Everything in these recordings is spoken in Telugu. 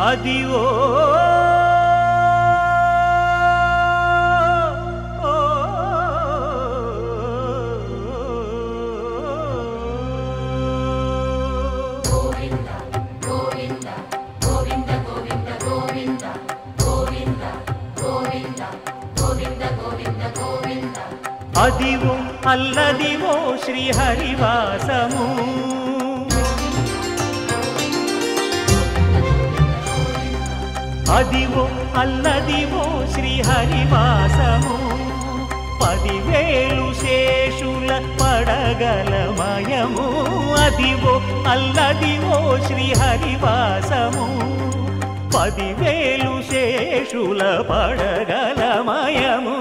అదివో అదివో అల్లదివో శ్రీహరివాసము అదివో అల్లదివో శ్రీహరివాసము 10,000 శేషుల పడగలమయము అదివో అల్లదివో శ్రీహరివాసము 10,000 శేషుల పడగలమయము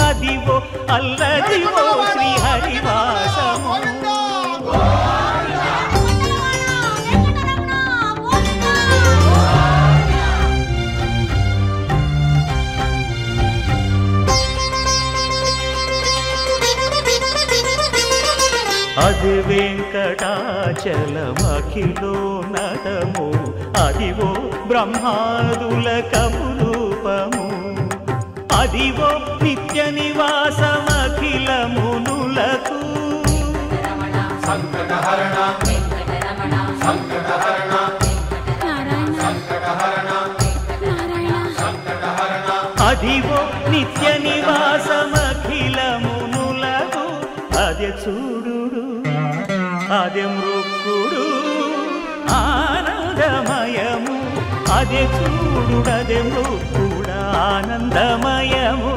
అదివో అల్లదివో శ్రీహరివాసము అది వెంకటాచలమఖిలోన్నతము అదివో బ్రహ్మాదుల కపురూపము అదివో నిత్య నివాసమఖిలమునులకు సంకటహరణ సంకటహరణ సంకటహరణ అదివో నిత్య నివాసమఖిలమునులకు అదే చూడు అదే మృక్కుడు ఆనందమయము అదే చూడు అదే మృక్కుడు ఆనందమయము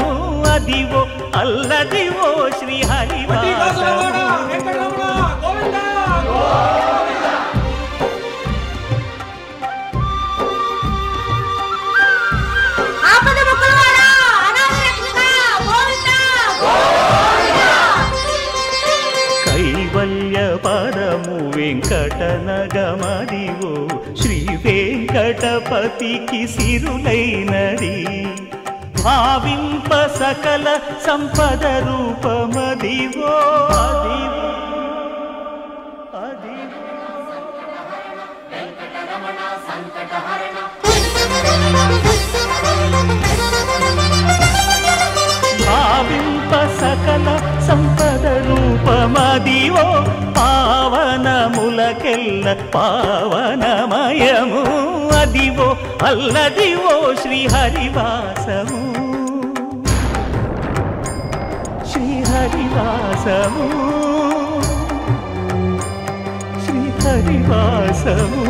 అదివో అల్లదివో శ్రీహరివాసము కైవల్య పరము వెంకటనగమదివో శ్రీ వెంకటపతికి సిరులైనది భావింప సకల సంపద రూపమదివో అదివో భావింప సకల సంపద రూపమదివో పావనములకెల్ల పావనమయము అదివో అల్లదివో శ్రీహరివాసము శ్రీహరివాసము శ్రీహరివాసము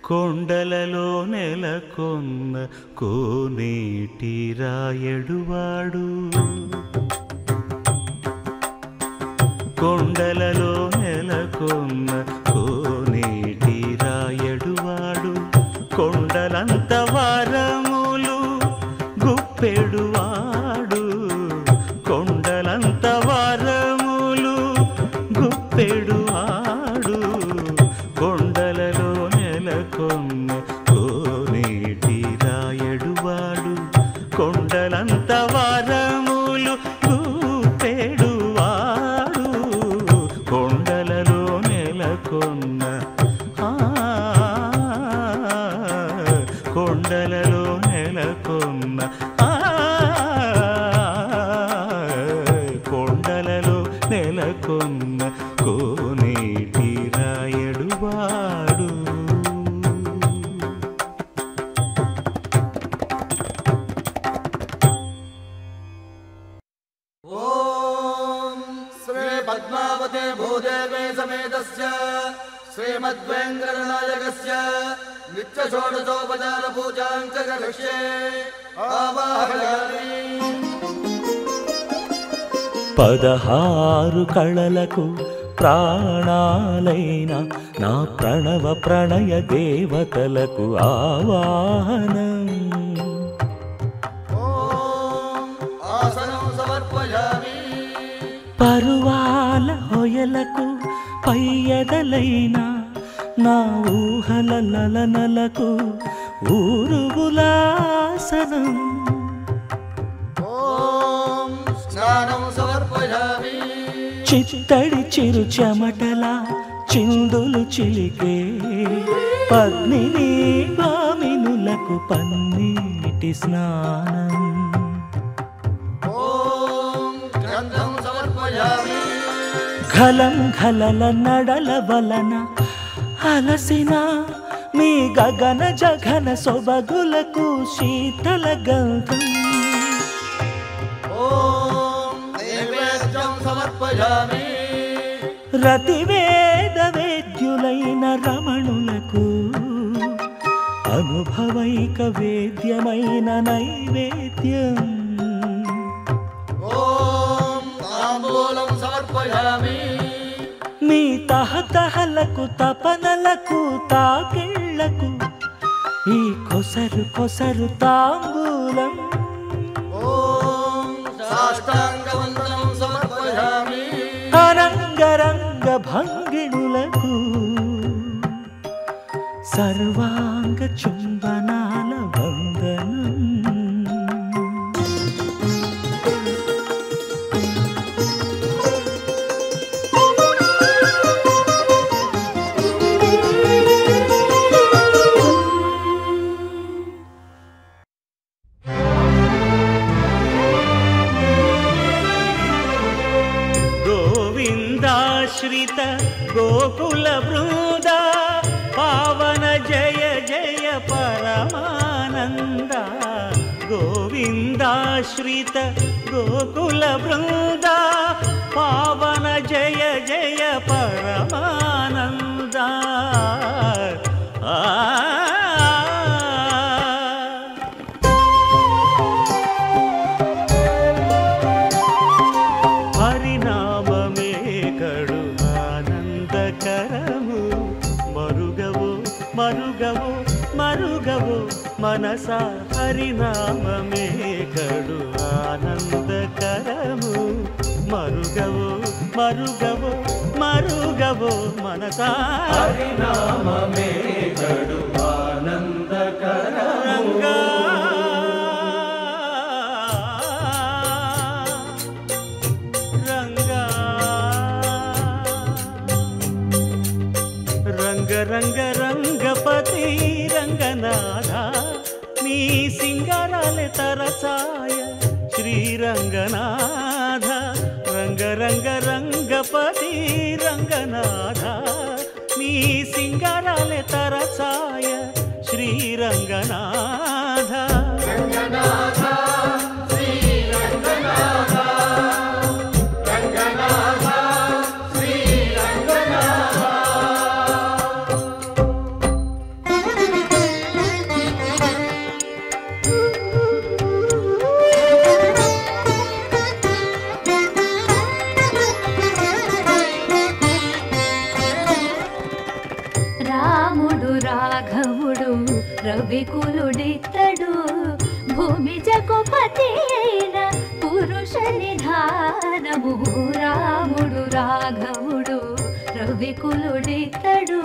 కొండలలో నెలకొన్న కోనేటి రాయడువాడు కొండలలో నెలకొన్న కోనేటి రాయడువాడు కొండలంత వారములు గుప్పెడువాడు కొండలంత వారములు గుప్పెడువాడు కొండలలో నెలకొన్న కోనేటి రాయడువాడు కొండలంత వారములు గుప్పెడువాడు కొండలలో నెలకొన్న కొండలలో నెలకొన్న కొండలలో నెలకొన్న కోనేటి రాయడువాడు पद्मावते भूदेवे समेतस्य श्रीमद्वेङ्कटनायकस्य नित्यषोडशोपचार पूजां च करिष्ये आवाहयामि। 16 కళలకు ప్రాణాలైన నా ప్రణవ ప్రణయ దేవతలకు ఆవాహనం. ఆసనం సమర్పయామి. పరువాల హొయలకు పయ్యదలైన నా ఊహల లలనలకు ఊరుగులాసనం. స్నానం సమర్పయామి. చిత్తడి చిరు చెమటల చిందులు చిలికే పద్మిని భామినులకు పన్నీటి స్నానం. గంధం సమర్పయామి. ఘలం ఘలల నడల వలన అలసిన మీ గగన జఘన సొబగులకు శీతల గంధం. నైవేద్యం సమర్పయామి. రతివేద వేద్యులైన రమణులకు అనుభవైక వేద్యమైన నైవేద్యం. తాంబూలం సమర్పయామి. మీ తహతహలకు తపనలకు తాకిళ్లకు ఈ కొసరు కొసరు తాంబూలం. సాష్టాంగవందనం సమర్పయామి. అరంగరంగ భంగిణులకు సర్వాంగ చుంబనాల వందనం. గోవిందాశ్రిత గోకుల బృంద పావన జయ జయ పరమానంద. గోవిందాశ్రిత గోకుల బృంద పావన జయ జయ పరమానంద. మరుగవో మనస హరినామమే కడు ఆనందకరము. మరుగవో మరుగవో మరుగవో మనస హరినామమే కడు ఆనందకరము. రంగ రంగ రంగపతి రంగనాథ నీ సింగారాలే తరసాయ శ్రీరంగనాథ. రంగ రంగ రంగపతి రంగనాథ నీ సింగారాలే తరసాయ శ్రీరంగనాథ. రంగనాథ శ్రీరంగనాథ రంగనాథ శ్రీరంగనాథ. రవికులుడితడు భూమి జగపతి అయిన పురుష నిధానము. రాముడు రాఘవుడు రవికులుడితడు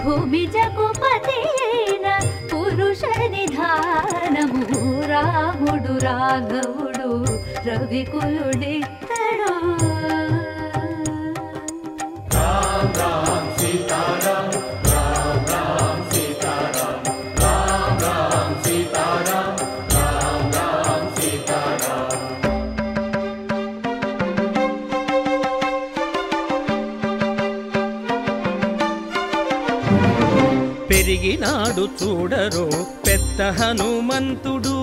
భూమి జగపతి అయిన పురుష నిధానము. రాముడు రాఘవుడు రవికులుడితడు. రామ రామ సీతారామ రామ రామ సీతారామ రామ రామ సీతారామ రామ రామ సీతారామ. పెరిగినాడు చూడరో పెద్ద హనుమంతుడు.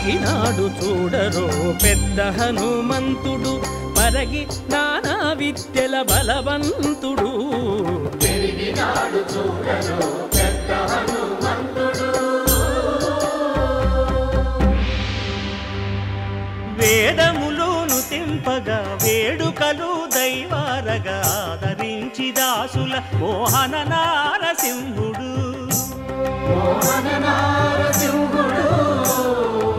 పెరిగినాడు చూడరో పెద్ద హనుమంతుడు పరగి నానా విద్యల బలవంతుడు పెరిగినాడు చూడరో పెద్ద హనుమంతుడు వేదములోను తెంపగా వేడుకలు దైవారగా ఆదరించి దాసుల మోహన నారసింహుడు మోహన నారసింహుడు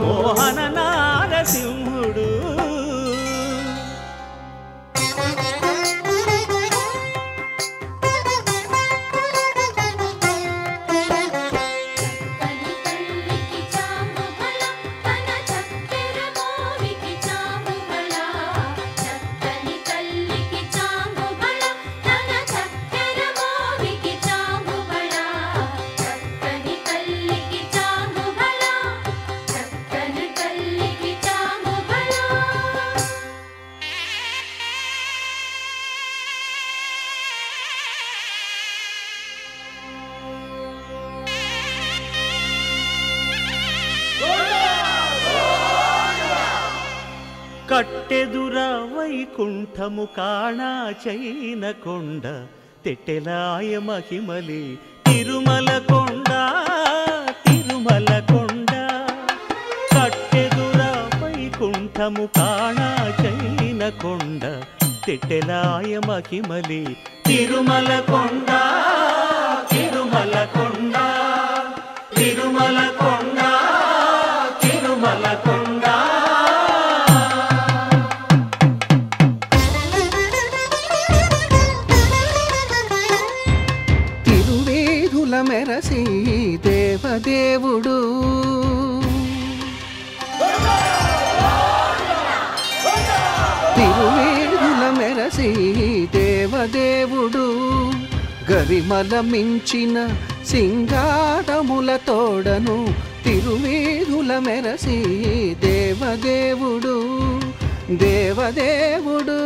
మోహన నారసింహుడు కట్టెదుర వైకుంఠము కాణా చైన కొండ తెట్టెలాయ మహిమలి తిరుమల కొండ తిరుమల కొండ కట్టెదుర వైకుంఠము కాణా చైన కొండ తెట్టెలాయ మహిమలి తిరుమల కొండ తిరుమల కొండ తిరుమల కొండ తిరుమల కొండ మెరసి దేవదేవుడు తిరువేదుల మెరసి దేవదేవుడు గరిమల మించిన సింగారముల తోడను తిరువేదుల మెరసి దేవదేవుడు దేవదేవుడు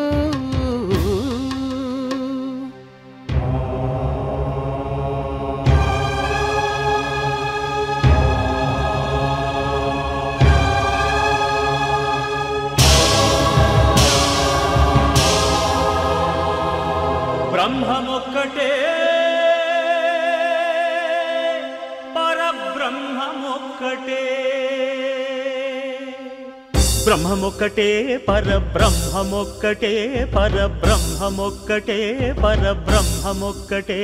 బ్రహ్మమొక్కటే పరబ్రహ్మమొక్కటే బ్రహ్మమొక్కటే పరబ్రహ్మమొక్కటే పరబ్రహ్మమొక్కటే పరబ్రహ్మమొక్కటే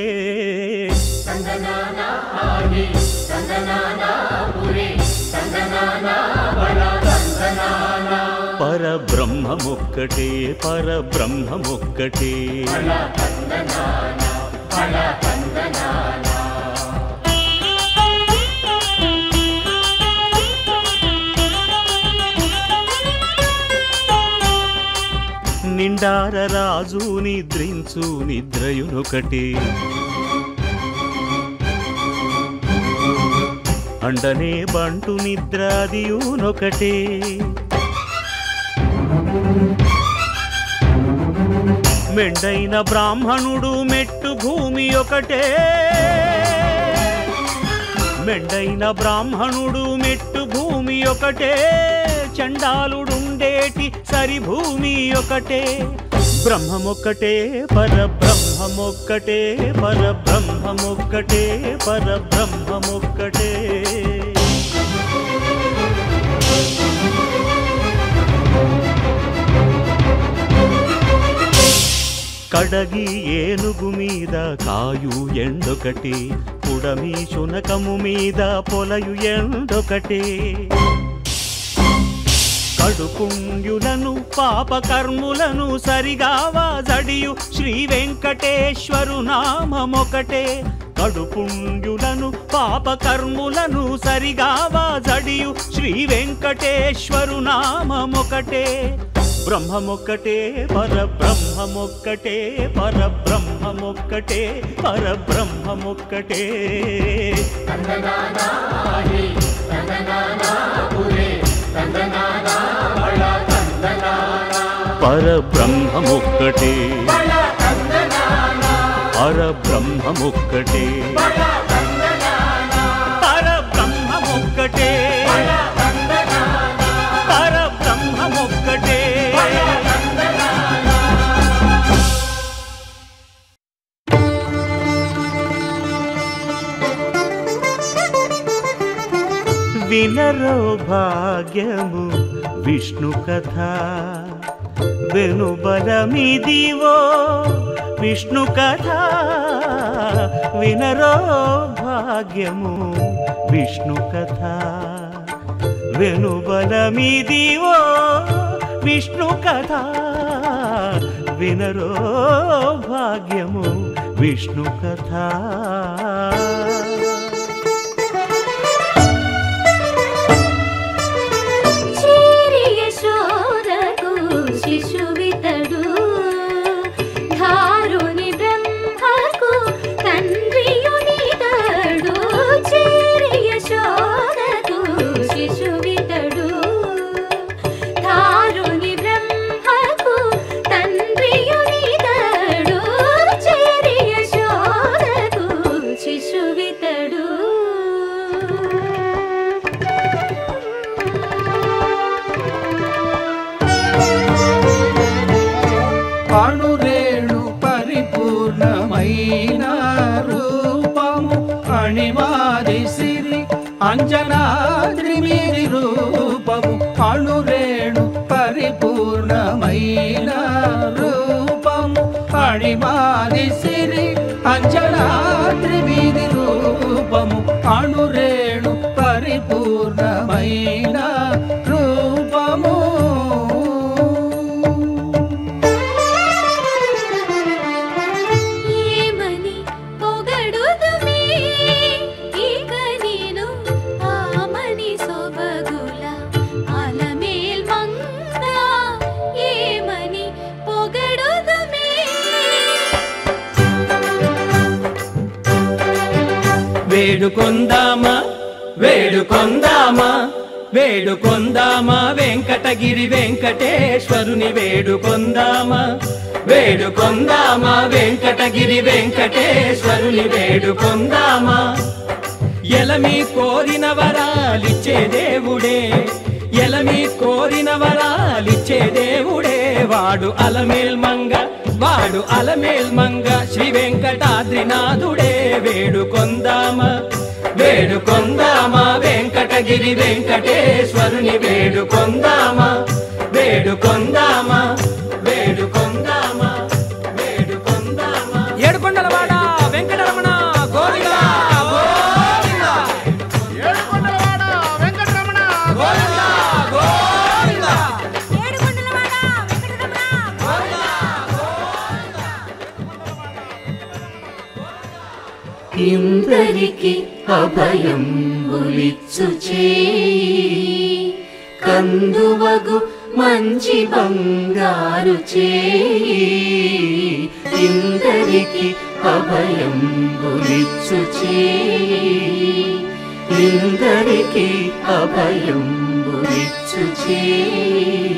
సంగనానా ఆగి సంగనానా పురి సంగనానా బల సంగనానా పరబ్రహ్మమొక్కటే పరబ్రహ్మమొక్కటే బల సంగనానా బల సంగనానా నిండార రాజు నిద్రించు నిద్రయునొకటి అండనే బంటు నిద్రాదియునొకటే మెండైన బ్రాహ్మణుడు మెట్టు భూమి ఒకటే మెండైన బ్రాహ్మణుడు మెట్టు భూమి ఒకటే చండాలుడుండేటి సరి భూమి ఒకటే బ్రహ్మమొక్కటే పరబ్రహ్మమొక్కటే పరబ్రహ్మమొక్కటే పరబ్రహ్మమొక్కటే కడగి ఏనుగు మీద కాయు ఎండొకటి పుడమి శునకము మీద పొలయు ఎండొకటి కడుపుండ్యులను పాపకర్ములను సరిగావా జడియు శ్రీ వెంకటేశ్వరు నామమొకటే కడుపుండ్యులను పాపకర్ములను సరిగావా జడియు శ్రీ వెంకటేశ్వరు నామమొకటే బ్రహ్మమొక్కటే పరబ్రహ్మమొక్కటే పరబ్రహ్మమొక్కటే పరబ్రహ్మమొక్కటే సంగనానా ఆగి సంగనానా పురి సంగనానా బల సంగనానా పరబ్రహ్మమొక్కటే బల సంగనానా పరబ్రహ్మమొక్కటే బల సంగనానా పరబ్రహ్మమొక్కటే బల సంగనానా వినరో భాగ్యము విష్ణు కథ వెనుబలమిదివో విష్ణు కథ వినరో భాగ్యము విష్ణు కథ వెనుబలమిదివో విష్ణు కథ వినరో భాగ్యము విష్ణు కథ శిశువితడు ధారుని బ్రహ్మకు తండ్రియునితడు చేరి యశోదకు శిశువితడు ధారుని బ్రహ్మకు తండ్రియునితడు చేరి యశోదకు శిశువితడు అణురేణు పరిపూర్ణమైన రూపము అణిమాది సిరి అంజనాద్రి మీది రూపము అణురేణు పరిపూర్ణమైన రూపము అణిమాది సిరి అంజనాద్రి మీది రూపము అణురేణు పరిపూర్ణమైన రూపము వేడుకొందామా వేడుకొందామా వేడుకొందామా వెంకటగిరి వెంకటేశ్వరుని వేడుకొందామా వేడుకొందామా వెంకటగిరి వెంకటేశ్వరుని వేడుకొందామా ఎలమి కోరిన వరాలిచ్చే దేవుడే ఎలమి కోరిన వరాలిచ్చే దేవుడే వాడు అలమేల్మంగ శ్రీ వెంకటాద్రినాథుడే వేడుకొందామా వేడుకొందామా వెంకటగిరి వెంకటేశ్వరుని వేడుకొందామా వేడుకొందామా వేడుకొందామా వేడుకొందామా ఏడుకొండలవాడ వెంకటరమణ గోవిందా గోవిందా ఏడుకొండలవాడ వెంకటరమణ గోవిందా గోవిందా ఇందరికి అభయం ఉలిచ్చు చేయి కందువగు మంచి బంగారు చేయి ఇందరికి అభయం ఉలిచ్చు చేయి ఇందరికి అభయం ఉలిచ్చు చేయి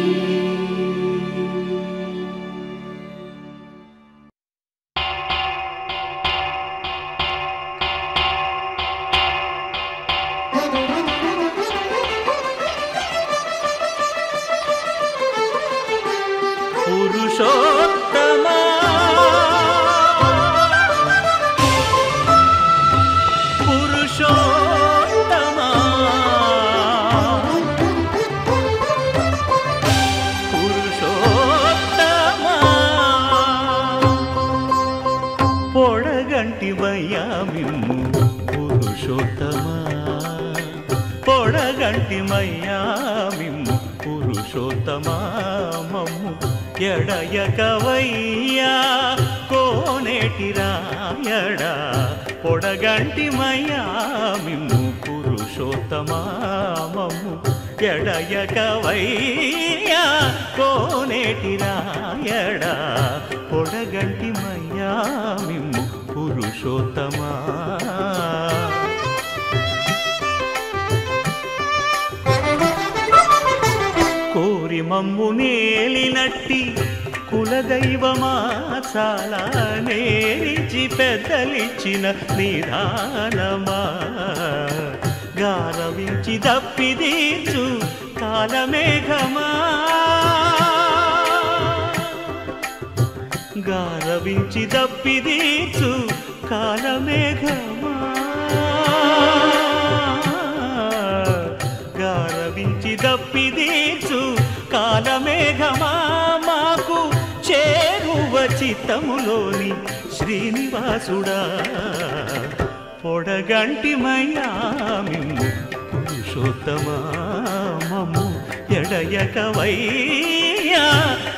పురుషోత్తమా పురుషోత్తమా పురుషోత్తమా పొడగంటివయ్యా మిమ్ము పురుషోత్తమా పొడగంటిమయ్యా మిమ్ము పురుషోత్తమా మమ్ము ఎడయకవయ్యా కోనేటి రాయడా పొడగంటిమయ్యా మిమ్ము పురుషోత్తమా మమ్ము ఎడయకవయ్యా కోనేటి రాయడా పొడగంటిమయ్యా మిమ్ము పురుషోత్తమా కోరి మమ్ము నేలినట్టి కులదైవమా చాలా నేరిచి పెద్దలిచ్చిన నిదానమా గారవించి దప్పిదీర్చు కాలమేఘమా గారవించి దప్పిదీర్చు కాలమేఘమా దప్పిదీర్చు కాలమేఘమా మాకు చేరువ చిత్తములోని శ్రీనివాసుడా పొడగంటిమయ్యా మిమ్ము పురుషోత్తమా మమ్ము ఎడయకవయ్యా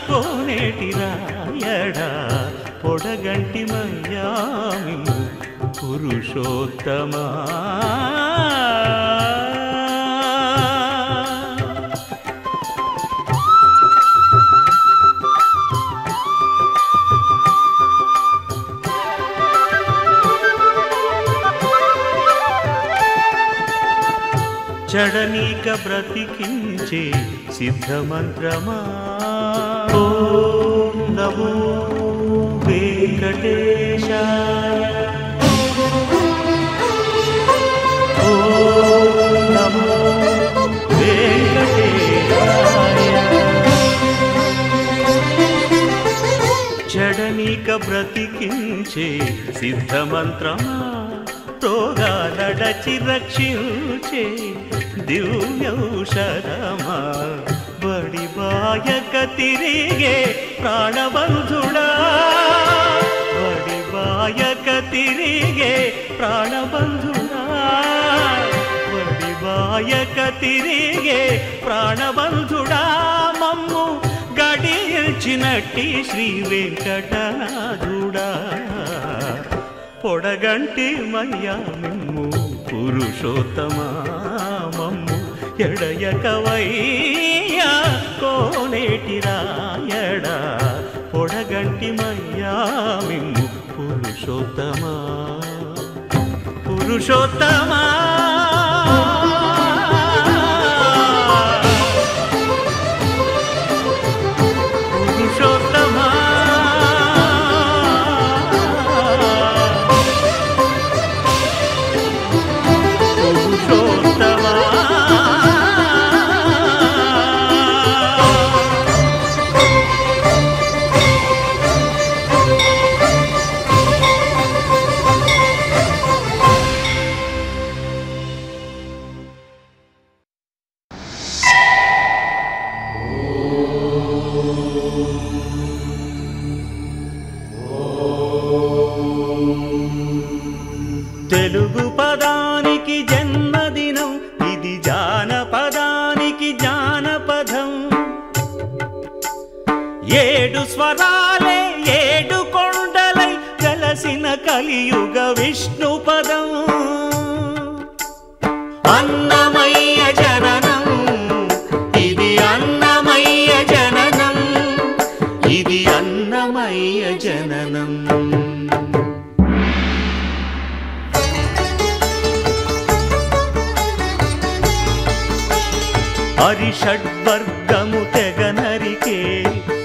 కోనేటి రాయడా పొడగంటిమయ్యా మిమ్ము పురుషోత్తమా చడనీక బ్రతికించే సిద్ధమంత్రమా ఓం నమో వెంకటేశాయ ఓం నమో వెంకటేశాయ చడనీక బ్రతికించే సిద్ధమంత్రమా రోగాలడచి రక్షించే దివ్యౌషధమా బడి బాయక తిరిగే ప్రాణబంధుడా బడి బాయక తిరిగే ప్రాణబంధుడా బడి బాయక తిరిగే ప్రాణబంధుడా మమ్ము గడిచినట్టి శ్రీ వెంకటనాథుడా పొడగంటి మయ్యా మిమ్ము పురుషోత్తమా మమ్ము ఎడయకవయ్యా కోనేటి రాయడా పొడగంటి మయ్యా మిమ్ము పురుషోత్తమా పురుషోత్తమా పురుషోత్తమా తెలుగు పదానికి జన్మదినం ఇది జానపదానికి జానపదం ఏడు స్వరాలే ఏడు కొండలై కలసిన కలియుగ విష్ణు పదం అన్నమయ్య జననం ఇది అన్నమయ్య జననం ఇది అన్నమయ్య జననం హరిషడ్వర్గము తెగనరికే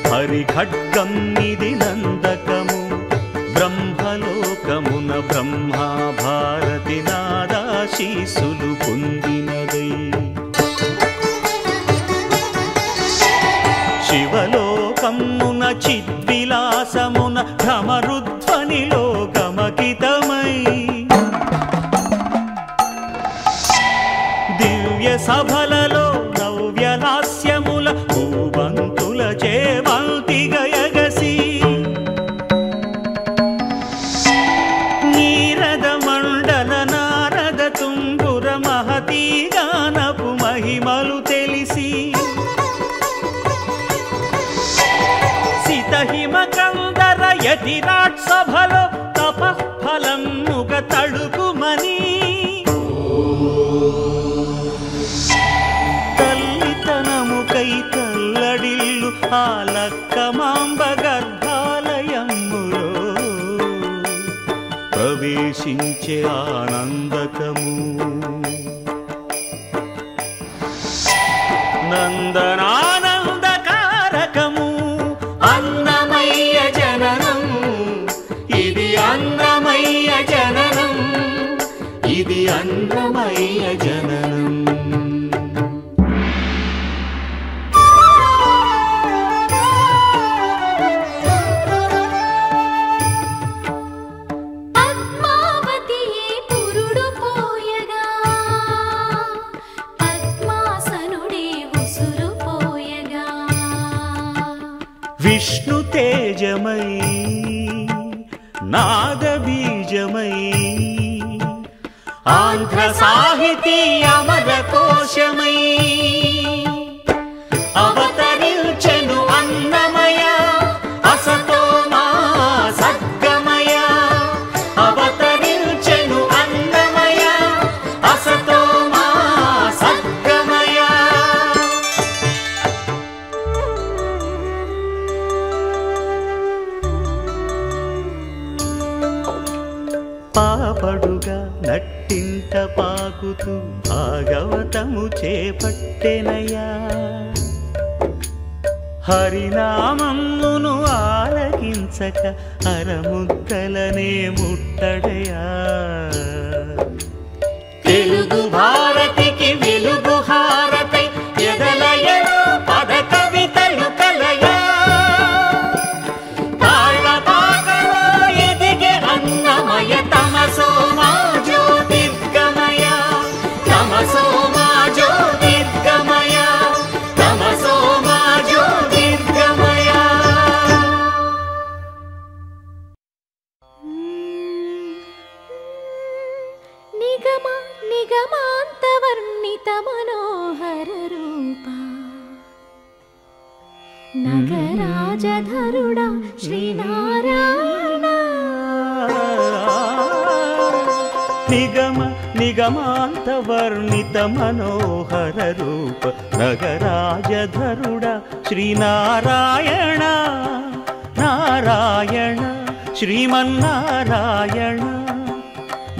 హరిఖడ్గం ఇది నందకము బ్రహ్మలోకమున బ్రహ్మా భారతి నాదాశీసులు పొందినదై శివలోకమున చిద్విలాసమున భ్రమరుధ్వనిలో గమకితమై దివ్య సభలలో నవ్యలాస్యముల భూవంతుల చేవంతి గయగసి నీరద మండల నారద తుంగుర మహతీ గానపు మహిమలు తెలిసి సితహిమ కందర యతిరాట్ సభలో తపఃఫలముగ తడుకుమని తల్లితనముకై తల్లడిల్లు ఆలక్కమాంబ గర్భాలయములో ప్రవేశించే ఆనందకము నందనానందకారకము అన్నమయ్య జననం ఇది అన్నమయ్య జననం ఇది అన్నమయ్య జననం పద్మాసనుడే విష్ణు తేజమై నాదబీజమై ఆంధ్ర సాహితీ అమర కోశమై అవతరించెను అన్నమయ అసతో మా సద్గమయ అవతరించెను అన్నమయ అసతో మా సద్గమయ పాపడుగా నట్టింట పాకుతూ భాగవతము చేపట్టెనయా హరినామమును ఆలకించక అరముద్దలనే ముట్టడయా తెలుగు భారతికి వెలుగు హారతై ఎదలయను పద కవితలు కలయా తాళ్ళ పాకలో ఎదిగే అన్నమయ తమసో మా జ్యోతిర్గమయ తమసో మా జ్యోతిర్గమయ తమసో మా జ్యోతిర్గమయ నిగమ నిగమాంతవర్ణిత మనోహర రూప నగరాజధరుడా శ్రీనారాయణ నిగమ నిగమాంత వర్ణిత మనోహర రూప నగరాజధరుడ శ్రీనారాయణ నారాయణ శ్రీమన్నారాయణ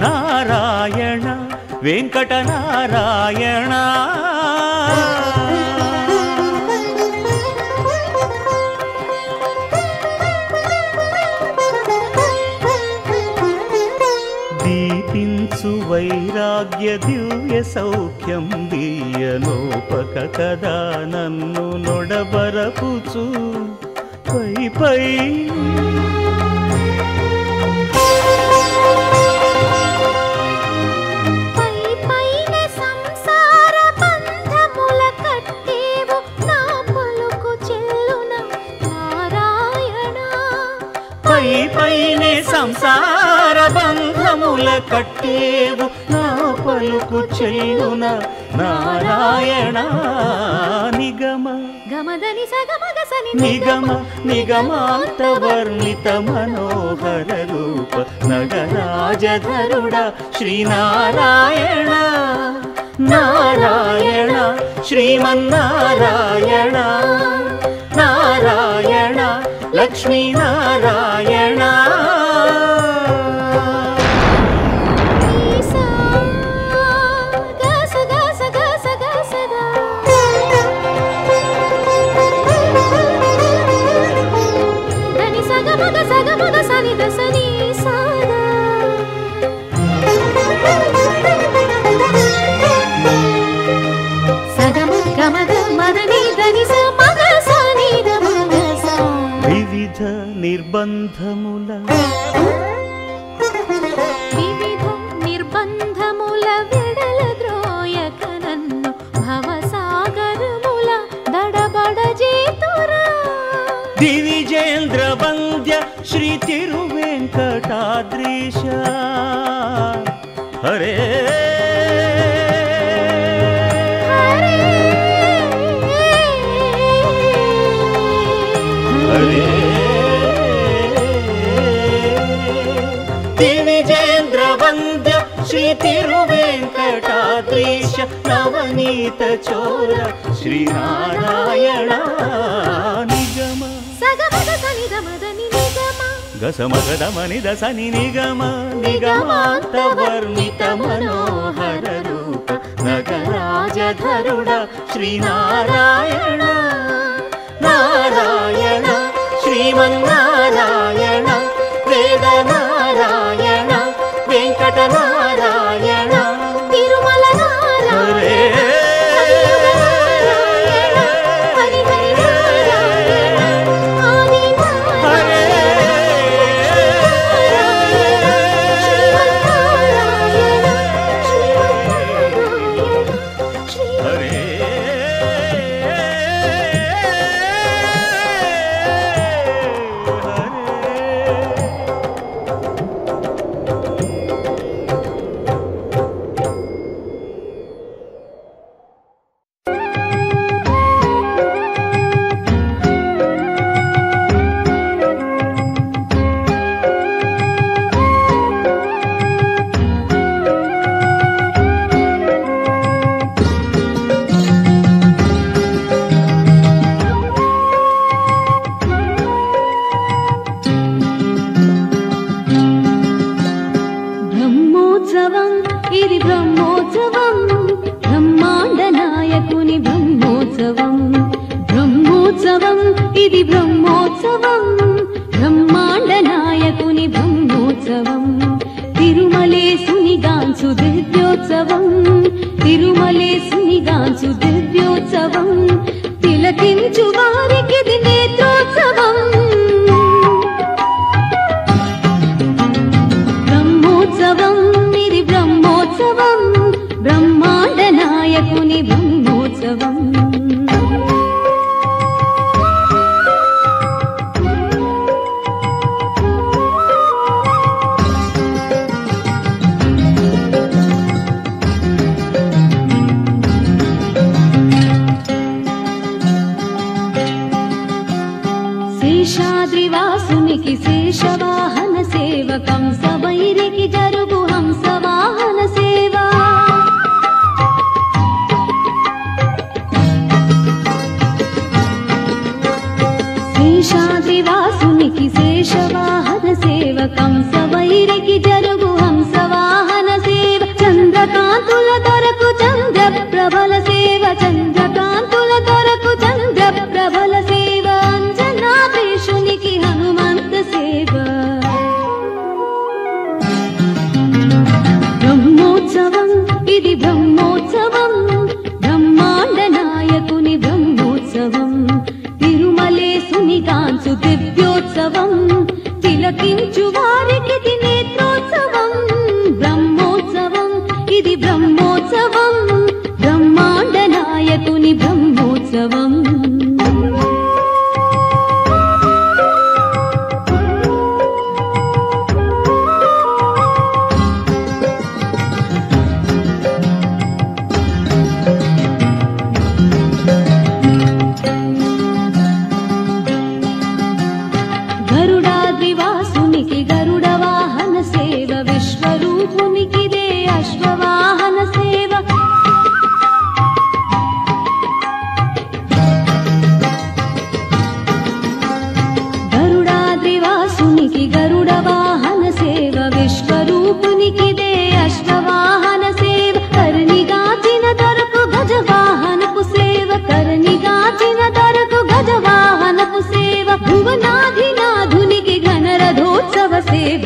నారాయణ వెంకటనారాయణ దీపించు వైరాగ్య దివ్య సౌఖ్యం దీయనోపక కదా నన్ను నొడబరపుచు పై పై పైనే సంసార బంధముల కట్టేవు నా పలుకు చెల్లున నారాయణ నిగమ గమదని సగమగసని నిగమ నిగమాంత వర్ణిత మనోహర రూప నగరాజధరుడ శ్రీనారాయణ నారాయణ శ్రీమన్నారాయణ నారాయణ లక్ష్మీనారాయణ వివిధ నిర్బంధముల వెడల ద్రోయక నన్ను భవసాగరముల దడబడ చేతురా దివిజేంద్ర వంద్య శ్రీ తిరువెంకటాద్రీశ హరే దివిజేంద్ర వంద్య శ్రీ తిరువెంకటాద్రీశ నవనీత చోర శ్రీనారాయణ నిగమ గసమగదమని దసని నిగమ నిగమాంత వర్ణిత మనోహర రూప నగరాజధరుడ శ్రీనారాయణ నారాయణ శ్రీమన్నారాయణ వేదనారాయణ వెంకటనారాయణ తిరుమల నారాయణ బ్రహ్మోత్సవం తిలకించు వారికిది నేత్రోత్సవం బ్రహ్మోత్సవం ఇది బ్రహ్మోత్సవం బ్రహ్మాండ నాయకుని బ్రహ్మోత్సవం శేషాద్రివాసునికి శేషవాహన సేవ కంసవైరికి జరుగు హంసవాహన సేవ శేషాద్రివాసునికి శేషవాహన సేవ కంసవైరికి జరుగు హంసవాహన సేవ చంద్రకాంతుల దొరకు చంద్ర ప్రభల సేవ చంద్రకాంతుల దొరకు చంద్ర ప్రభల సేవ అంజనాద్రీశునికి హనుమంత సేవ బ్రహ్మోత్సవం ఇది బ్రహ్మోత్సవం బ్రహ్మాండ నాయకుని బ్రహ్మోత్సవం తిరుమలేసుని కాంచు దివ్యోత్సవం తిలకించు వారికి నేత్రోత్సవం బ్రహ్మోత్సవం ఇది బ్రహ్మోత్సవం బ్రహ్మాండ నాయకుని బ్రహ్మోత్సవం గరుడాద్రివాసునికి గరుడ వాహన సేవ విశ్వరూపునికిదే అశ్వవాహన సేవ గరుడాద్రివాసునికి గరుడ వాహన సేవ విశ్వరూపునికిదే అశ్వవాహన సేవ కర్ణిగాచిన దొరకు గజవాహనపు సేవ కర్ణిగాచిన దొరకు గజవాహనపు సేవ భువనాధినాధునికి ఘనరథోత్సవ సేవ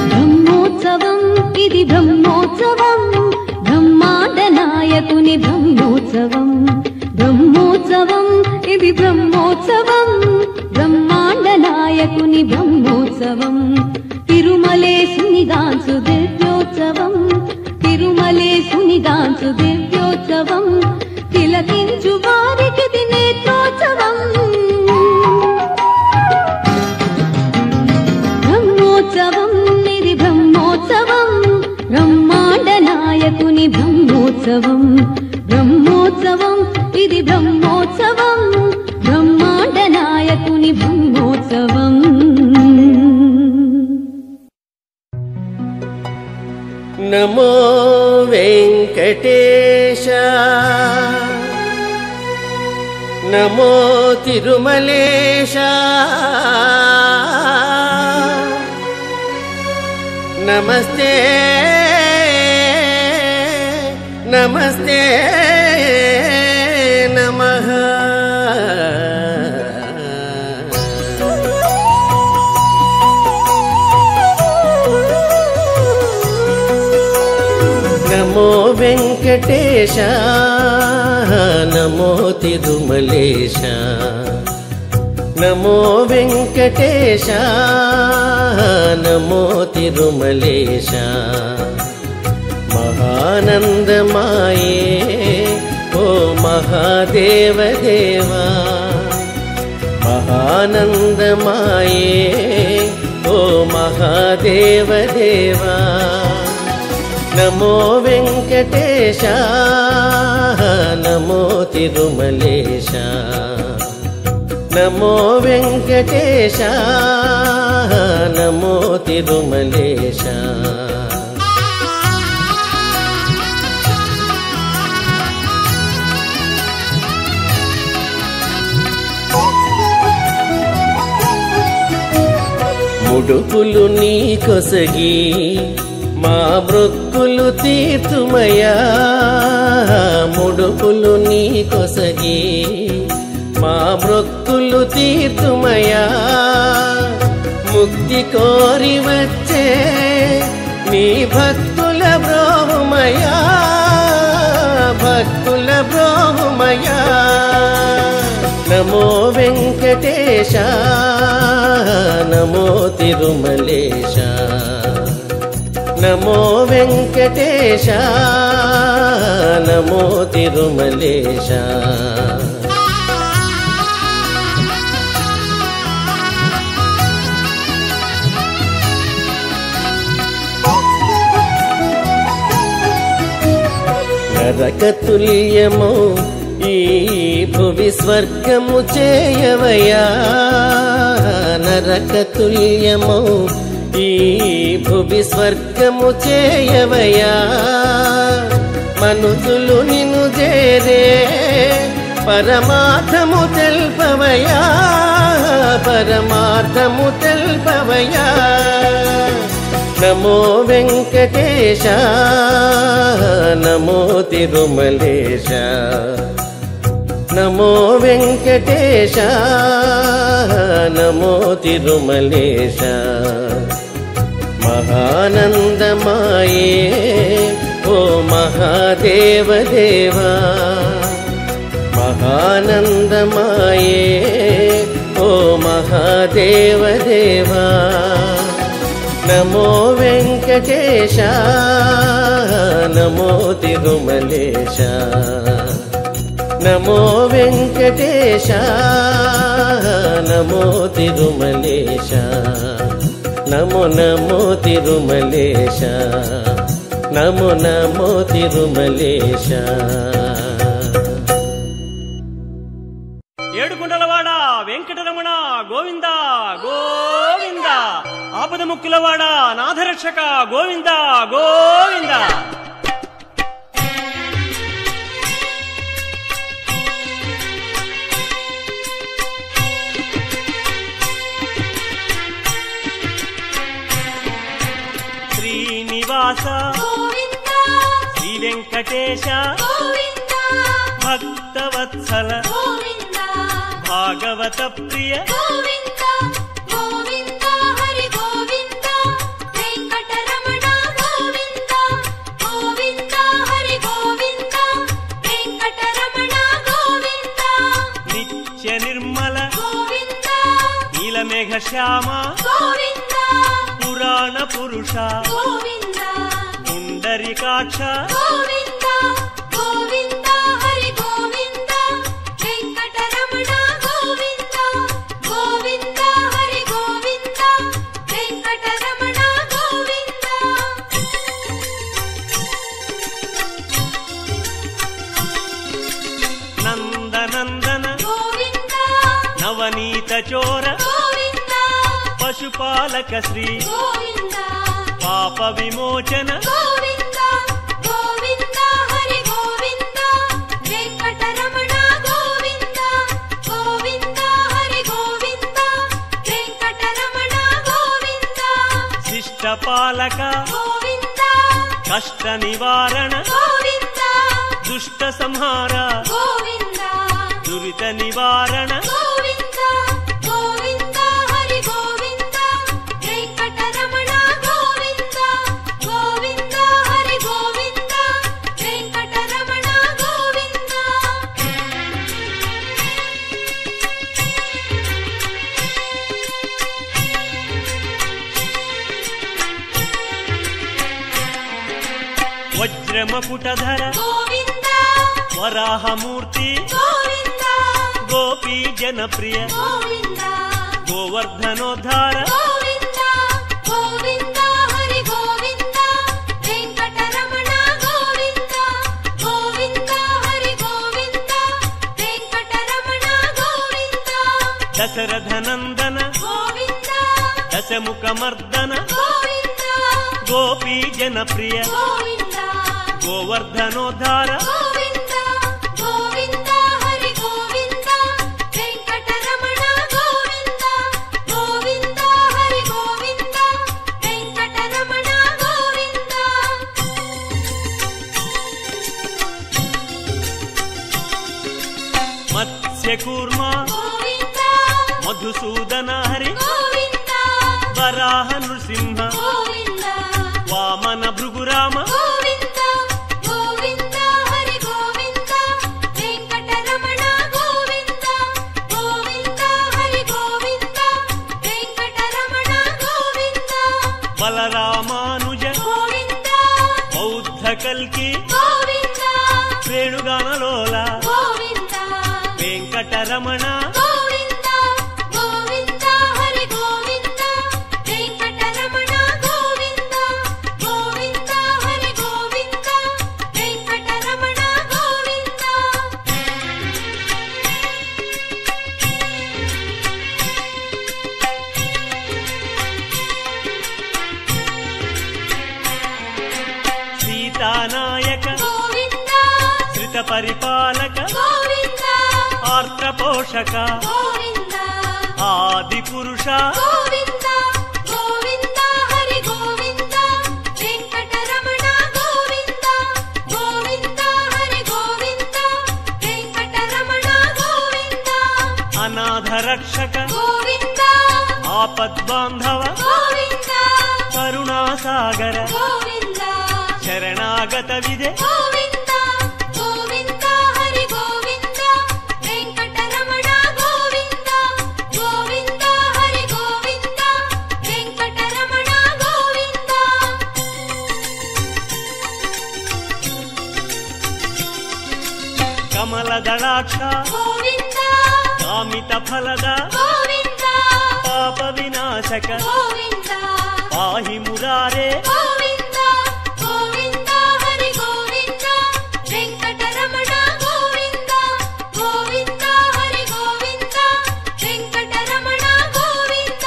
బ్రహ్మోత్సవం ఇది బ్రహ్మోత్సవం బ్రహ్మాండ నాయకుని బ్రహ్మోత్సవం బ్రహ్మోత్సవం ఇది బ్రహ్మోత్సవం బ్రహ్మాండ నాయకుని బ్రహ్మోత్సవం తిరుమలేసుని గాంచు దివ్యోత్సవం తిరుమలేసుని గాంచు దివ్యోత్సవం తిలకించు వారికి నేత్రోత్సవం బ్రహ్మోత్సవం ఇది బ్రహ్మోత్సవం బ్రహ్మాండ నాయకుని బ్రహ్మోత్సవం బ్రహ్మోత్సవం ఇది బ్రహ్మోత్సవం బ్రహ్మాండ నాయకుని బ్రహ్మోత్సవం నమో వెంకటేశ నమో తిరుమలేశ నమస్తే నమస్తే నమః నమో వెంకటేశ నమో తిరుమలేశ నమో వెంకటేశ నమో తిరుమలేశ మహానందమాయే ఓ మహాదేవ దేవా మహానందమాయే ఓ మహాదేవ దేవా నమో వెంకటేశ నమో తిరుమలేశ నమో వెంకటేశ నమో తిరుమలేశ ముడుపులు నీ కొసగి మా మృక్కులు తీర్చుమయా ముడుపులు నీ కొసగి మా మృక్కులు తీర్చుమయా ముక్తి కోరి వచ్చే నీ భక్తుల బ్రోహుమయా భక్తుల బ్రోహుమయా నమో వెంకటేశ నమో తిరుమలేశ నమో వెంకటేశ నమో తిరుమలేశ నరకతుల్యము ఈ భువి స్వర్గము చేయవయా నరకతుల్యము ఈ భువి స్వర్గము చేయవయా మనుషులు నిన్ను చేరే పరమార్థము తెల్పవయా పరమార్థము తెల్పవయా నమో వెంకటేశ నమో తిరుమలేశ నమో వెంకటేశ నమో తిరుమలేశ మహానందమాయే ఓ మహాదేవదేవా మహానందమాయే ఓ మహాదేవదేవా నమో వెంకటేశ నమో తిరుమలేశ నమో వెంకటేశ నమో తిరుమలేశ నమో నమో తిరుమలేశ నమో నమో తిరుమలేశ ఏడుకొండలవాడ వెంకటరమణ గోవింద గోవింద ఆపద ముక్కులవాడ నాథరక్షక గోవింద గోవింద శ్రీనివాస శ్రీ వెంకటేశ భక్తవత్సల భాగవత ప్రియ నిత్య నిర్మల నీలమేఘ శ్యామ పురాణ పురుష పుండరీకాక్ష నందనందన నవనీత చోర పశుపాలక శ్రీ పాప విమోచన శిష్టపాలక కష్ట నివారణ దుష్ట సంహార దురిత నివారణ వజ్రమకుటధర వరాహమూర్తి గోపీ జనప్రియ గోవర్ధనోద్ధార దశరథనందన దశముఖమర్దన గోపీ జనప్రియ గోవర్ధనోద్ధార మత్స్యకూర్మ మధుసూదన హరి వరాహ నృసింహ వామన భృగురామ వెంకటరమణ గోవింద గోవింద హరి గోవింద వెంకటరమణ గోవింద గోవింద హరి గోవింద వెంకటరమణ గోవింద సీతానాయక గోవింద శ్రిత పరిపాలక గోవింద ఆర్త్రపోషక గోవింద ఆది పురుష గోవింద గోవింద హరి గోవింద వెంకటరమణ గోవింద గోవింద హరి గోవింద వెంకటరమణ గోవింద అనాథ రక్షక గోవింద ఆపద్బాంధవ గోవింద కరుణాసాగర గోవింద శరణాగత విదే గోవింద గోవింద హరి గోవింద వెంకటరమణ గోవింద గోవింద హరి గోవింద వెంకటరమణ గోవింద కమలదళాక్ష గోవింద కామిత ఫలద గోవింద పాప వినాశక గోవింద పాహి మురారే గోవింద గోవింద హరి గోవింద వెంకటరమణ గోవింద గోవింద హరి గోవింద వెంకటరమణ గోవింద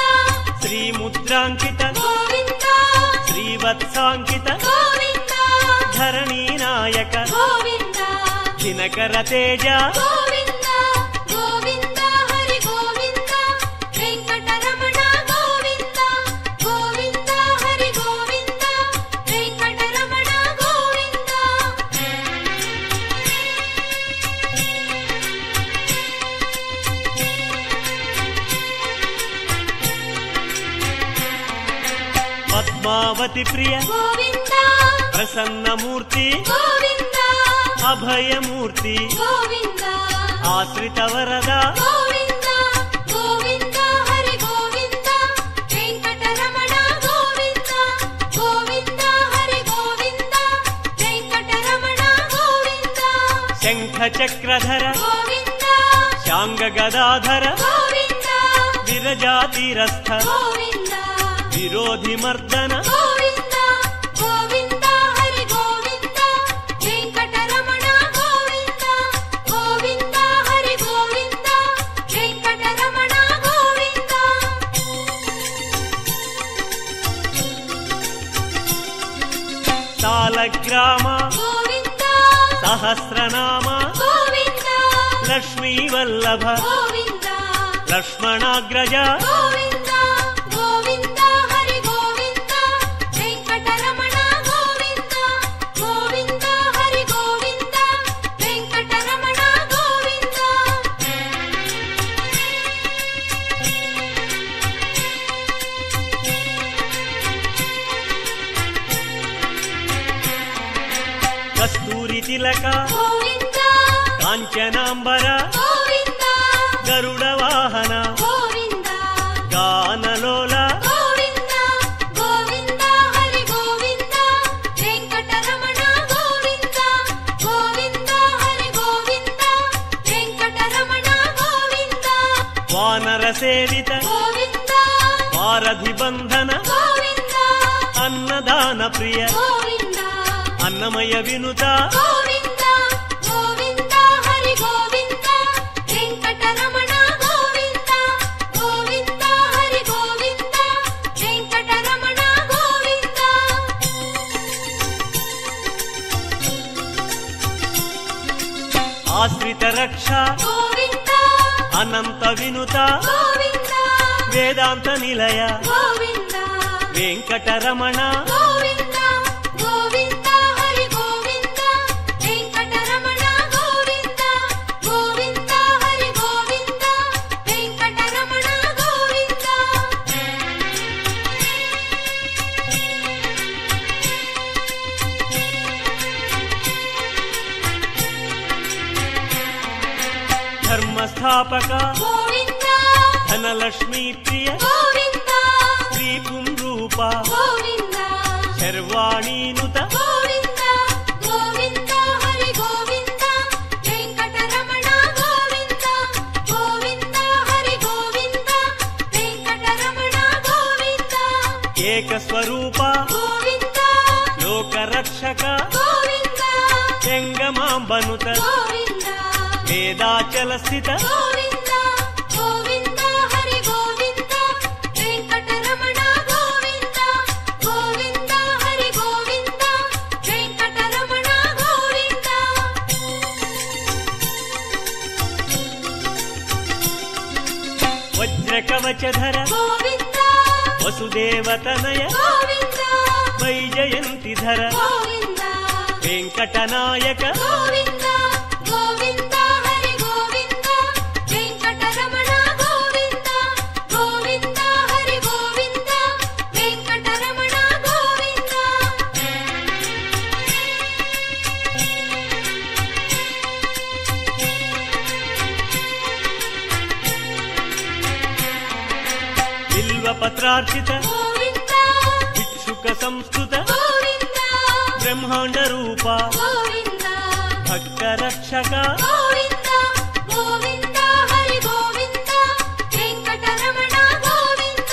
శ్రీముద్రాంకిత గోవింద శ్రీవత్సాంకిత గోవింద ధరణీనాయక గోవింద దినకర తేజ గోవింద గోవింద హరి గోవింద వెంకటరమణ గోవింద గోవింద హరి గోవింద వెంకటరమణ గోవింద పద్మావతి ప్రియ గోవింద ప్రసన్నమూర్తి గోవింద అభయమూర్తి గోవింద ఆశ్రిత వరద గోవింద గోవింద హరి గోవింద వెంకటరమణ గోవింద గోవింద హరి గోవింద వెంకటరమణ గోవింద శంఖ చక్రధర గోవింద శాంగ గదాధర గోవింద విరజాతిరస్థ గోవింద విరోధి మర్దన గోవింద గోవింద హరి గోవింద వెంకటరమణ గోవింద గోవింద హరి గోవింద వెంకటరమణ గోవింద సాలగ్రామ గోవింద సహస్రనామ గోవింద లక్ష్మీ వల్లభ గోవింద లక్ష్మణాగ్రజ గోవింద గోవింద హరి గోవింద వెంకటరమణ గోవింద గోవింద హరి గోవింద వెంకటరమణ గోవింద కస్తూరి తిలక గోవింద కాంచనాంబర గోవింద గరుడ వాహన గోవింద గానలోల గోవింద గోవింద హరి గోవింద వెంకటరమణ గోవింద గోవింద హరి గోవింద వెంకటరమణ గోవింద వానర సేవిత గోవింద వారధి బంధన గోవింద అన్నదాన ప్రియ గోవింద అన్నమయ వినుత గోవింద గోవింద హరి గోవింద వెంకటరమణ గోవింద గోవింద హరి గోవింద వెంకటరమణ గోవింద ఆశ్రిత రక్ష గోవింద అనంత వినుత గోవింద వేదాంత నిలయ గోవింద వెంకటరమణ గోవింద గోవింద హరి గోవింద వెంకటరమణ గోవింద గోవింద హరి గోవింద వెంకటరమణ గోవింద ధర్మస్థాపక గోవింద ధనలక్ష్మీ ప్రియ గోవింద శ్రీ పుంరూప గోవింద శర్వాణీనుత గోవింద గోవింద హరి గోవింద వెంకటరమణ గోవింద స్వరూప గోవింద లోకరక్షక గోవింద జంగమాంబనుత గోవింద వేదాచల స్థిత గోవింద గోవింద హరి గోవింద వెంకటరమణ గోవింద గోవింద హరి గోవింద వెంకటరమణ గోవింద వజ్రకవచధర గోవింద వసుదేవతనయ గోవింద వైజయంతిధర గోవింద వెంకటనాయక గోవింద గోవింద హరి గోవింద వెంకటరమణ గోవింద గోవింద హరి గోవింద వెంకటరమణ గోవింద బిల్వపత్రార్చిత గోవింద భిక్షుక సంస్కృత గోవింద బ్రహ్మాండ రూప గోవింద భక్తరక్షక గోవింద గోవింద హరి గోవింద వెంకటరమణ గోవింద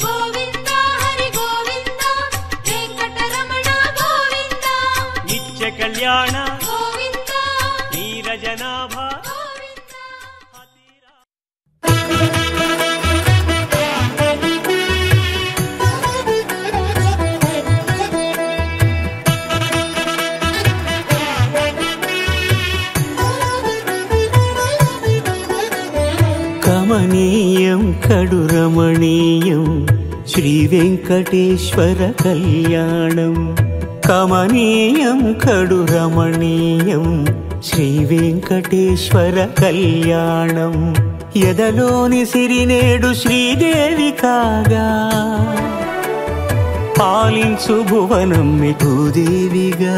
గోవింద హరి గోవింద వెంకటరమణ గోవింద నిత్య కళ్యాణ గోవింద నీరజనాభ గోవింద కమనీయం కడురమణీయం శ్రీ వెంకటేశ్వర కళ్యాణం కమనీయం కడురమణీయం శ్రీ వెంకటేశ్వర కళ్యాణం ఎదలోని సిరినేడు శ్రీదేవి కాగా పాలించు భువనం భూదేవిగా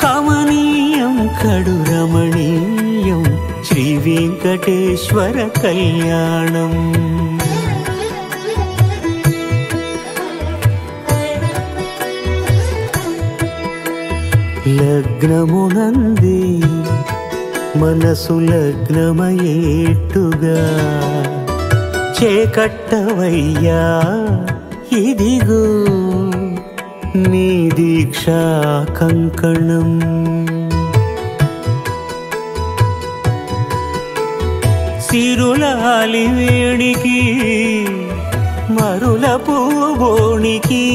కమనీయం కడురమణీయం శ్రీ వెంకటేశ్వర కళ్యాణం లగ్నమునందే మనసు లగ్నమయేట్టుగా చేకట్టవయ్యా ఇదిగో నీ దీక్షా కంకణం సిరులాలి వేడికి మరుల పూబోనికి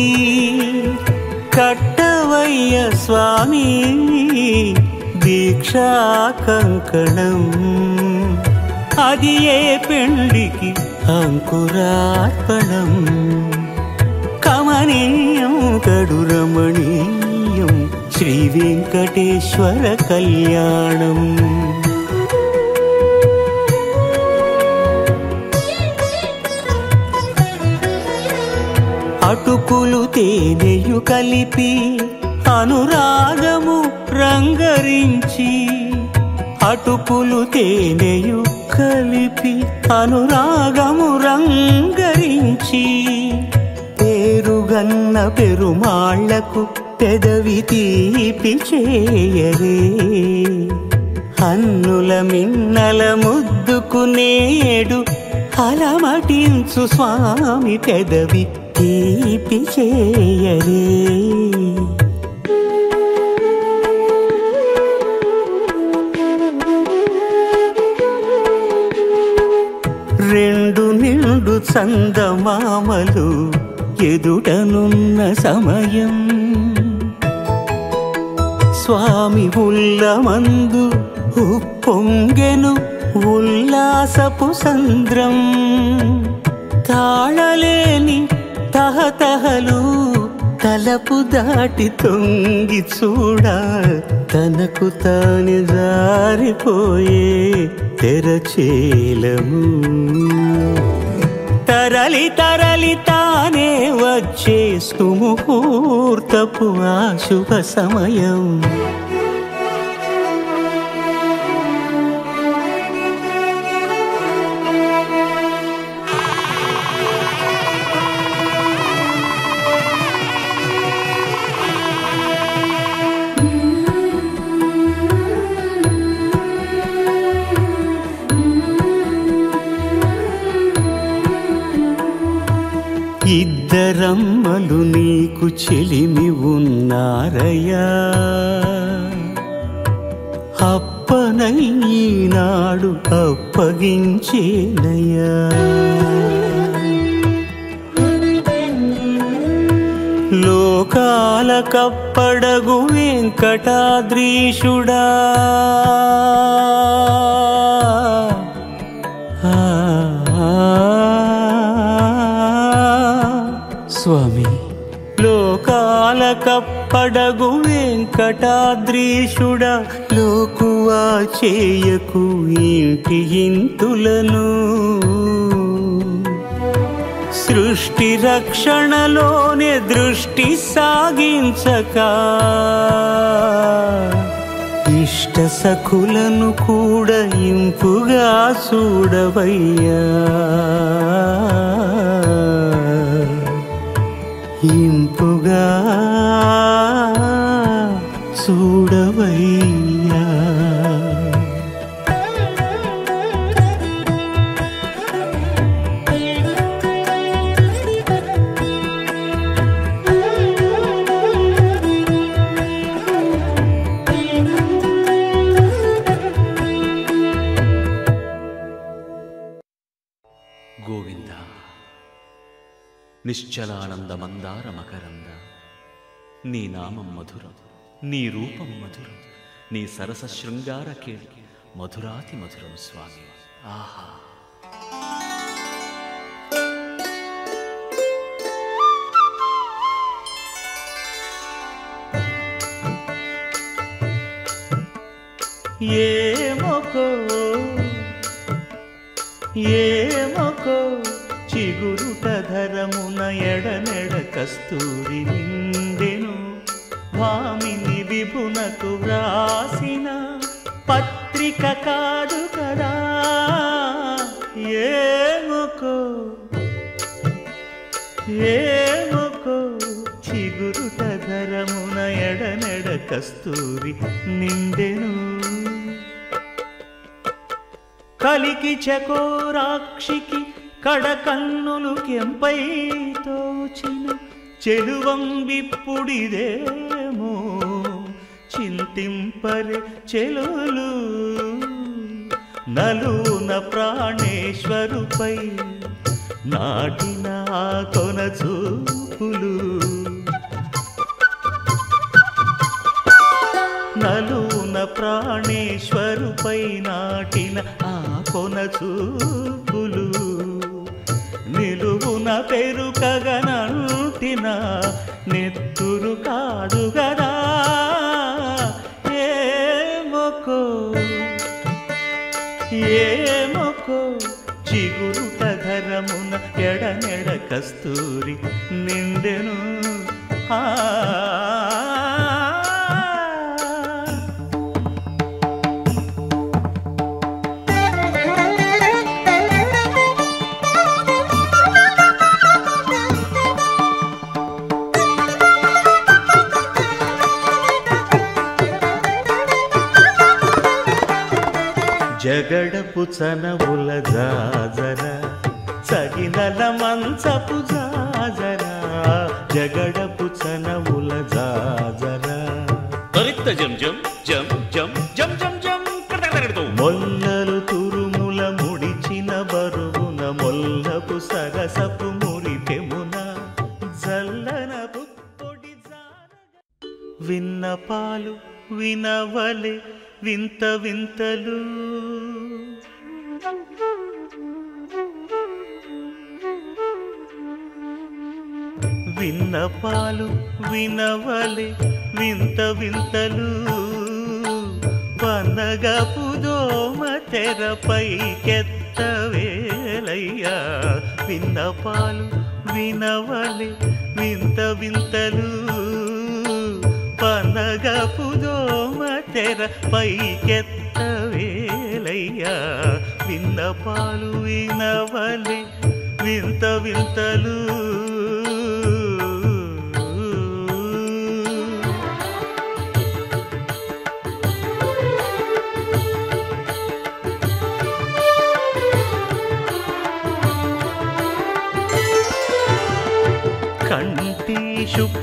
కట్టవయ్య స్వామి దీక్షా కంకణం అది ఏ పెండికి అంకురార్పణం కమనీయం కడురమణీయం శ్రీ వెంకటేశ్వర కళ్యాణం అటుకులు తేనెయు కలిపి అనురాగము రంగరించి అటుకులు తేనెయు కలిపి అనురాగము రంగరించి పేరుగన్న పెరుమాళ్లకు పెదవి తీపి చేయరే అన్నుల మిన్నల ముద్దుకు నేడు అలమటించు స్వామి పెదవి తీపి చేయరే రెండు నిండు చందమామలు ఎదుటనున్న సమయం స్వామి ఉల్లమందు ఉప్పొంగెను ఉల్లాసపు సంద్రం తాళలేని తహతహలు తలపు దాటి తొంగి చూడ తనకు తాని జారిపోయే తెరచేలము తరలి తరలి తానే వచ్చే సుముహూర్తపు ఆ శుభ సమయం ఇద్దరమ్మలు నీకు చెలిమి ఉన్నారయ్యా, అప్పనై ఈనాడు అప్పగించేనయ్యా. లోకాల కప్పడగు వెంకటాద్రీషుడా, స్వామి. లోకాల కప్పడగు వెంకటాద్రీషుడా, లోకువా చేయకు ఇంటి ఇంతులను. సృష్టి రక్షణలోనే దృష్టి సాగించక, ఇష్ట సఖులను కూడా ఇంపుగా చూడవయ్యా, ఇంపుగా చూడవయ్యా. గోవింద నిశ్చలానంద మందార మకరంద, నీ నామం మధురం, నీ రూపం మధురం, నీ సరస శృంగార కేళి మధురాతి మధురం స్వామి. ఆహా. ఏమొకో ఏమొకో చిగురుట ధరమున ఎడనెడ కస్తూరి నిండెను, భామిని విభునకు వ్రాసిన పత్రిక కాదు కదా. ఏమొకో ఏమొకో చిగురుట ధరమున ఎడనెడ కస్తూరి నిండెను, కలికి చకోరాక్షికి కడకన్నులు కెంపై తోచిన చెలువం విప్పుడిదేమో చింతింపరే చెలులు. నలున ప్రాణేశ్వరుపై నాటిన ఆ కొన చూపులు, నలున ప్రాణేశ్వరుపై నాటిన ఆ కొన చూపులు, నిలువున పెరుకగనంటిన నెత్తురు కాదు గదా. ఏమొకో ఏమొకో చిగురుట ధరమున ఎడనెడ కస్తూరి నిండెను. జగడపు చనవుల జాజర, సగినల మంచపు జాజర, జగడపు చనవుల జాజర. జం జం జం జం జం జం జం కడకడకడతో మొల్లలు తురుముల ముడిచిన బరువున, మొల్లపు సరసపు మురిపెమున, జల్లనపు పొడి జారగ. విన్నపాలు వినవలే వింత వింతలు, విన్నపాలు వినవలే వింత వింతలు, పనగపు దోమ తెరపై కెత్తవేలయ్యా. విన్నపాలు వినవలే వింత వింతలు, పనగపు దోమ తెరపై కెత్తవేలయ్యా. విన్నపాలు వినవలే వింత వింతలు.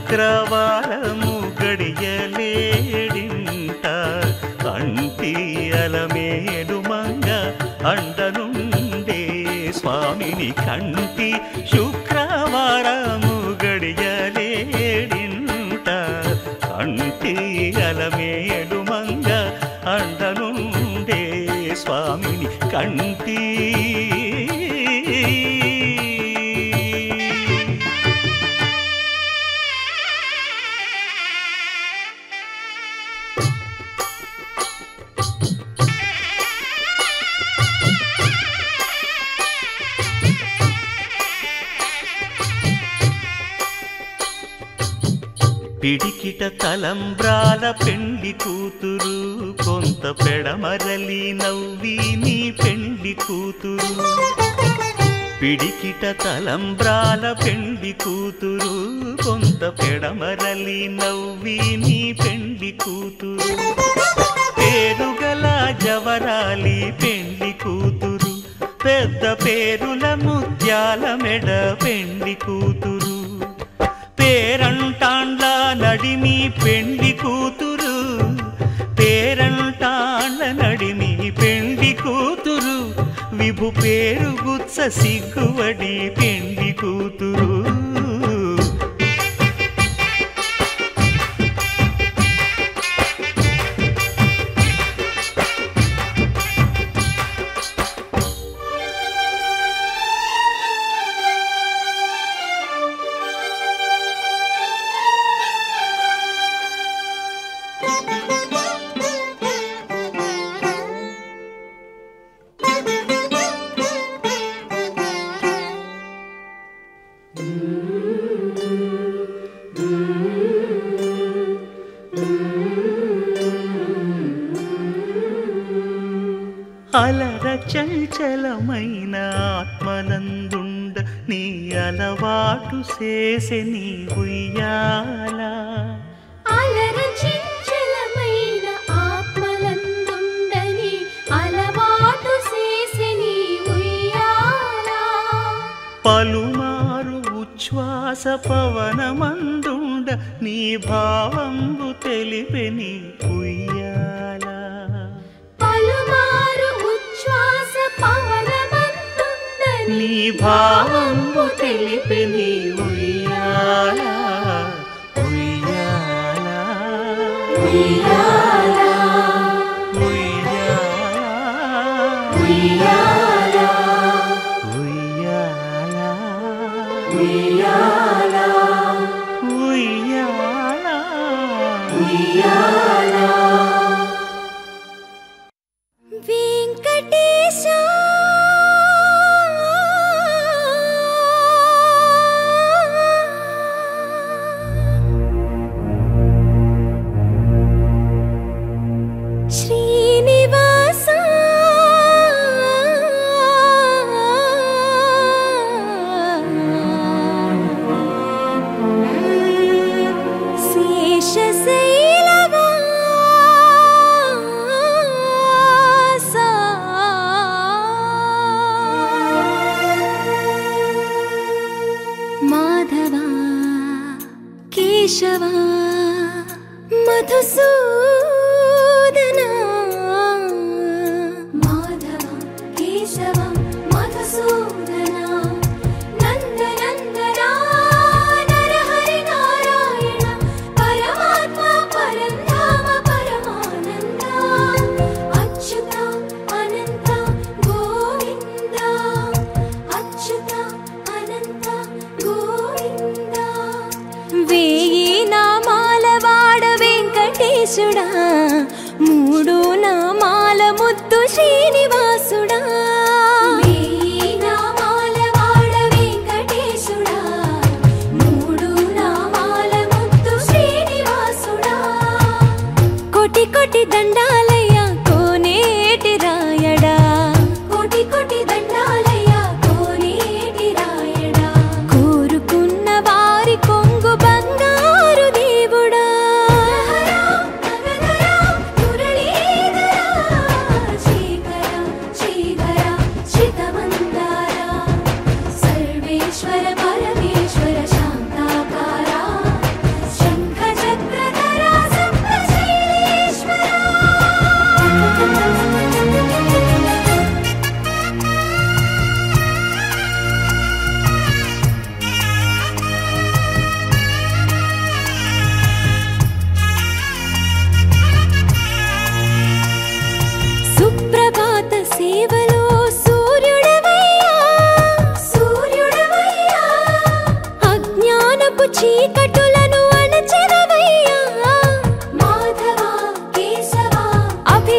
శుక్రవారము గడియలేడింట కంటి అలమేలు మంగ అండనుండే స్వామిని కంటి శుక్రవారము గడియలేడింట కంటి అలమేలు మంగ అండనుండే స్వామిని కంటి పిడికిట తలంబ్రాల పెండ్లి కూతురు కొంత పెడమరలి నవ్వి నీ పెండ్లి కూతురు పిడికిట తలంబ్రాల పెండ్లి కూతురు కొంత పెడమరలి నవ్వి నీ పెండ్లి కూతురు పేరుగల జవరాలి పెండ్లి కూతురు పెద్ద పేరుల ముత్యాల మెడ పెండ్లి కూతురు పేరంటాండ్ల నడిమి పెండ్లి కూతురు పేరంటాండ్ల నడిమి పెండ్లి కూతురు విభు పేరు గుత్స సిగ్గువడి పెండ్లి కూతురు అలర చంచలమైన ఆత్మనందుండ నీ అలవాటు చేసే నీ ఉయ్యాల అలర చంచలమైన ఆత్మనందుండని అలవాటు చేసే నీ ఉయ్యాల పలుమారు ఉచ్ఛ్వాస పవనమందుండ నీ భావంబు తెలిపే నీ ఉయ్యాల పలుమారు ఉచ్ఛ్వాస పవనమందుండని నీ భావంబు తెలిపే నీ ఉయ్యాల ఉయ్యాల ఉయ్యాల ఉయ్యాల ఉయ్యాల ఉయ్యాల ఉయ్యాల ఉయ్యాల ఉయ్యాల వెంకటేశ శ్రీనివాస శేషశైలవాస మాధవ కేశవ మధుసూదన మాధవ కేశవ మధుసూదన నందనందన నరహరి నారాయణ పరమాత్మ పరంధామ పరమానంద అచ్యుత అనంత గోవింద అచ్యుత అనంత గోవింద వేయి నామాల వాడ వెంకటేశుడా మూడు నామాల ముద్దు శ్రీనివాసుడా వేయి నామాల వాడ వెంకటేశుడా మూడు నామాల ముద్దు శ్రీనివాసుడా కోటి కోటి దండాలయ్య కోనేటి రాయడా కోటి కోటి దండాలయ్య కోనేటి రాయడా కోరుకున్న వారి కొంగు బంగారు దేవుడా సర్వేశ్వర పరమేశ్వర శాంతాకార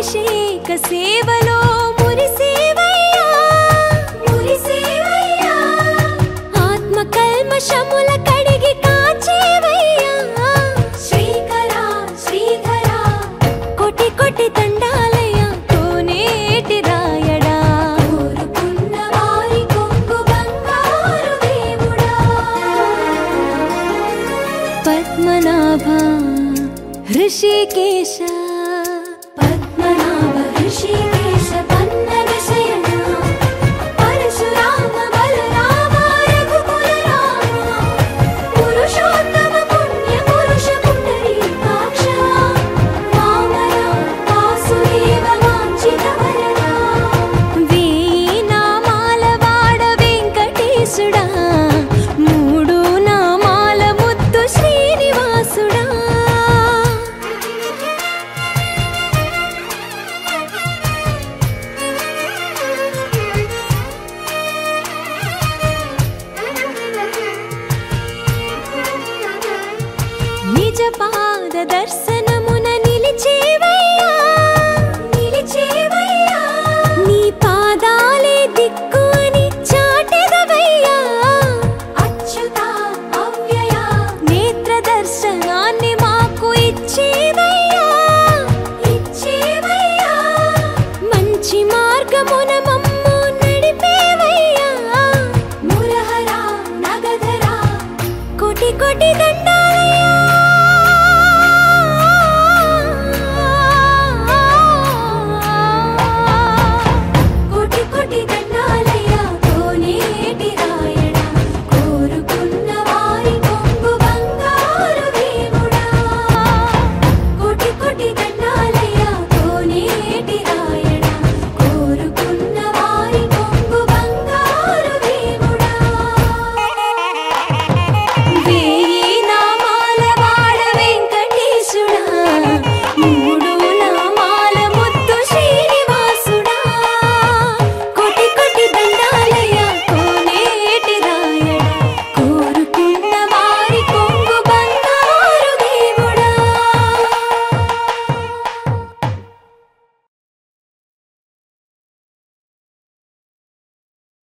అభిషేక సేవలో